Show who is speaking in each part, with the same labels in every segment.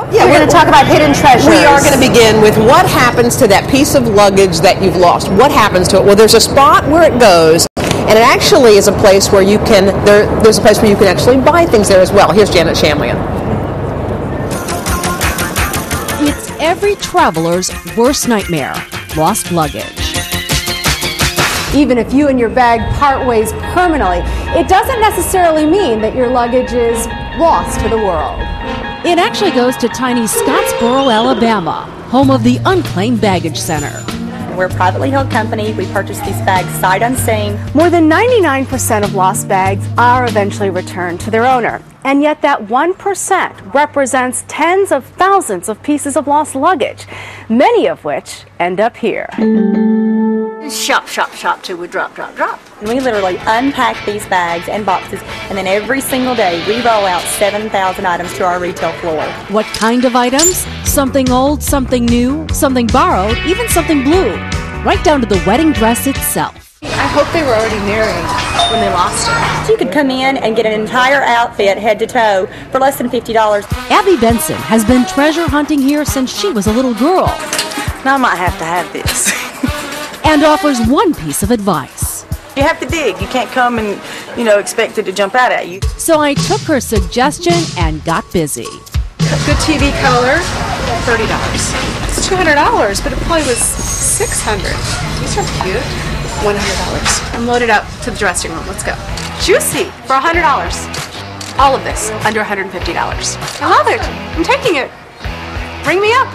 Speaker 1: Yeah, we're going to talk about hidden treasures.
Speaker 2: We are going to begin with what happens to that piece of luggage that you've lost. What happens to it? Well, there's a spot where it goes, and it actually is a place where you can. There's a place where you can actually buy things there as well. Here's Janet Shamlian.
Speaker 3: It's every traveler's worst nightmare: lost luggage.
Speaker 1: Even if you and your bag part ways permanently, it doesn't necessarily mean that your luggage is lost to the world.
Speaker 3: It actually goes to tiny Scottsboro, Alabama, home of the Unclaimed Baggage Center.
Speaker 4: We're a privately held company. We purchase these bags sight unseen.
Speaker 1: More than 99% of lost bags are eventually returned to their owner. And yet that 1% represents tens of thousands of pieces of lost luggage, many of which end up here.
Speaker 5: Shop, shop, shop till we drop, drop, drop.
Speaker 4: And we literally unpack these bags and boxes, and then every single day we roll out 7,000 items to our retail floor.
Speaker 3: What kind of items? Something old, something new, something borrowed, even something blue, right down to the wedding dress itself.
Speaker 6: I hope they were already married when they lost it.
Speaker 4: So you could come in and get an entire outfit head to toe for less than $50.
Speaker 3: Abby Benson has been treasure hunting here since she was a little girl.
Speaker 5: Now I might have to have this.
Speaker 3: And offers one piece of advice.
Speaker 5: You have to dig. You can't come and, expect it to jump out at you.
Speaker 3: So I took her suggestion and got busy.
Speaker 6: Good TV color, $30. It's $200, but it probably was $600. These are cute. $100. I'm loaded up to the dressing room. Let's go. Juicy for $100. All of this under $150. I love it. I'm taking it. Ring me up.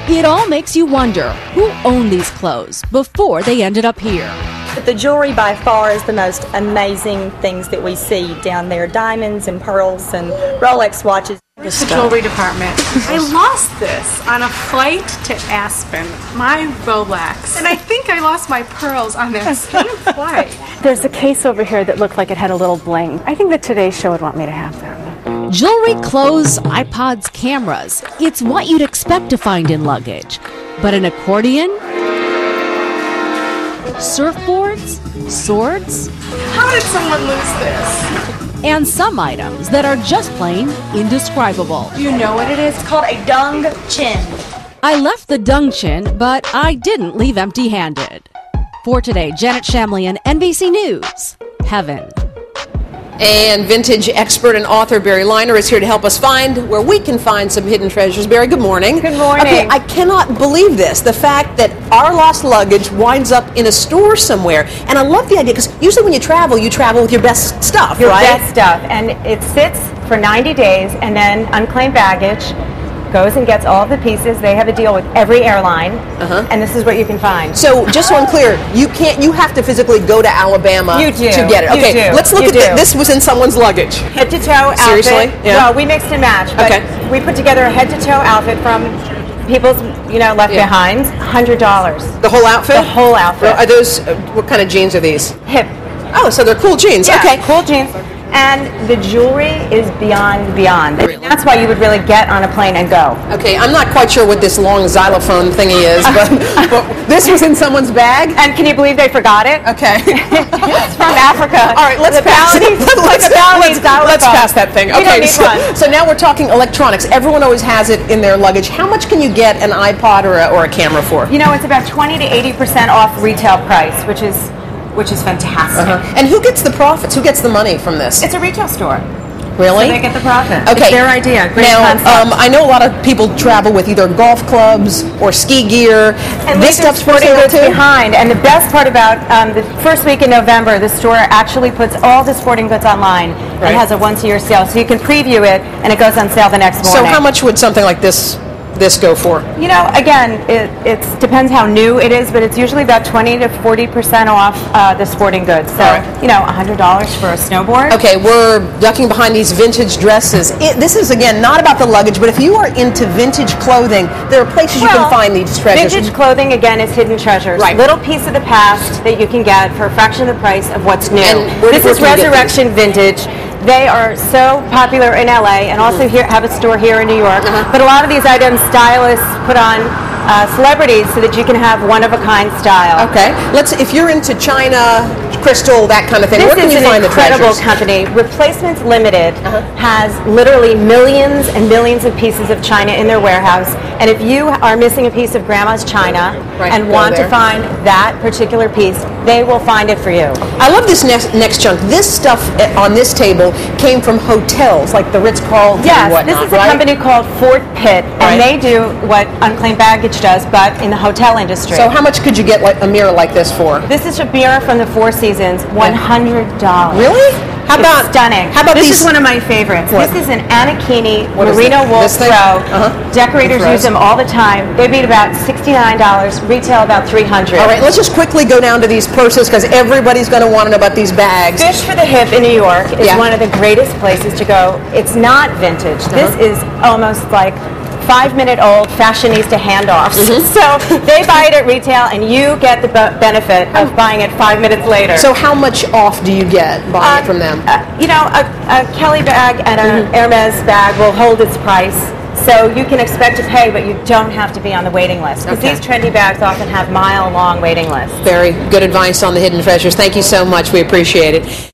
Speaker 3: It all makes you wonder who owned these clothes before they ended up here.
Speaker 4: But the jewelry by far is the most amazing things that we see down there. Diamonds and pearls and Rolex watches.
Speaker 6: The jewelry department. I lost this on a flight to Aspen, my Rolex. And I think I lost my pearls on that same flight.
Speaker 1: There's a case over here that looked like it had a little bling. I think the Today Show would want me to have that.
Speaker 3: Jewelry, clothes, iPods, cameras. It's what you'd expect to find in luggage. But an accordion? Surfboards? Swords?
Speaker 6: How did someone lose this?
Speaker 3: And some items that are just plain indescribable.
Speaker 6: Do you know what it is?
Speaker 4: It's called a dung chin.
Speaker 3: I left the dung chin, but I didn't leave empty-handed. For today, Janet Shamlian, NBC News. Heaven.
Speaker 2: And vintage expert and author Barry Liner is here to help us find where we can find some hidden treasures. Barry, good morning.
Speaker 1: Good morning.
Speaker 2: Okay, I cannot believe this, the fact that our lost luggage winds up in a store somewhere. And I love the idea, because usually when you travel with your best stuff,
Speaker 7: your
Speaker 2: right?
Speaker 7: best stuff. And it sits for 90 days, and then Unclaimed Baggage goes and gets all of the pieces. They have a deal with every airline, and this is what you can find.
Speaker 2: So, just so I'm clear, you have to physically go to Alabama to get it. Okay, let's look at this. This was in someone's luggage.
Speaker 7: Head to toe outfit.
Speaker 2: Seriously? Yeah.
Speaker 7: Well, we mixed and matched, but we put together a head to toe outfit from people's, left behind. $100.
Speaker 2: The whole outfit?
Speaker 7: The whole outfit.
Speaker 2: Are those? What kind of jeans are these?
Speaker 7: Hip.
Speaker 2: Oh, so they're cool jeans.
Speaker 7: Yeah,
Speaker 2: okay,
Speaker 7: cool jeans. And the jewelry is beyond.
Speaker 2: Really?
Speaker 7: That's why you would really get on a plane and go.
Speaker 2: Okay, I'm not quite sure what this long xylophone thingy is, but this was in someone's bag?
Speaker 7: And can you believe they forgot it?
Speaker 2: Okay.
Speaker 7: It's from Africa.
Speaker 2: All right, let's pass that thing. Okay, so now we're talking electronics. Everyone always has it in their luggage. How much can you get an iPod or a camera for?
Speaker 7: It's about 20 to 80% off retail price, which is fantastic.
Speaker 2: And who gets the profits? Who gets the money from this?
Speaker 7: It's a retail store.
Speaker 2: Really?
Speaker 7: So they get the profit.
Speaker 2: Okay.
Speaker 7: It's their idea. Great
Speaker 2: now,
Speaker 7: concept.
Speaker 2: I know a lot of people travel with either golf clubs or ski gear.
Speaker 7: And
Speaker 2: this stuff's
Speaker 7: sporting
Speaker 2: for sale
Speaker 7: goods
Speaker 2: too?
Speaker 7: behind. And the best part about the first week in November, the store actually puts all the sporting goods online and has a once-a-year sale. So you can preview it, and it goes on sale the next morning.
Speaker 2: So how much would something like this go for?
Speaker 7: Again, it depends how new it is, but it's usually about 20 to 40% off the sporting goods. So, $100 for a snowboard.
Speaker 2: Okay, we're ducking behind these vintage dresses. This is, again, not about the luggage, but if you are into vintage clothing, there are places you can find these treasures.
Speaker 7: Vintage clothing, again, is hidden treasures.
Speaker 2: Right.
Speaker 7: Little piece of the past that you can get for a fraction of the price of what's new.
Speaker 2: And
Speaker 7: This is Resurrection Vintage. They are so popular in LA and also have a store here in New York. But a lot of these items stylists put on celebrities so that you can have one-of-a-kind style.
Speaker 2: Okay. If you're into China, crystal, that kind of thing, where can you find the treasures?
Speaker 7: This is an incredible company. Replacements Limited has literally millions and millions of pieces of china in their warehouse. And if you are missing a piece of Grandma's china and want to find that particular piece, they will find it for you.
Speaker 2: I love this next chunk. This stuff on this table came from hotels, like the Ritz-Carlton and whatnot,
Speaker 7: this is a company called Fort Pitt, and they do what Unclaimed Baggage does, but in the hotel industry.
Speaker 2: So how much could you get a mirror like this for?
Speaker 7: This is a mirror from the Four Seasons, $100.
Speaker 2: Really? How about
Speaker 7: stunning?
Speaker 2: How about
Speaker 7: this?
Speaker 2: This
Speaker 7: is one of my favorites.
Speaker 2: What?
Speaker 7: This is an Anakini merino wool throw. Decorators use them all the time. They beat about $69, retail about $300.
Speaker 2: All right, let's just quickly go down to these purses because everybody's going to want to know about these bags.
Speaker 7: Fish for the Hip in New York is one of the greatest places to go. It's not vintage. This is almost like 5-minute-old fashionista handoffs. So they buy it at retail, and you get the benefit of buying it 5 minutes later.
Speaker 2: So how much off do you get buying it from them?
Speaker 7: You know, a Kelly bag and an Hermes bag will hold its price. So you can expect to pay, but you don't have to be on the waiting list. Because these trendy bags often have mile-long waiting lists.
Speaker 2: Very good advice on the hidden treasures. Thank you so much. We appreciate it.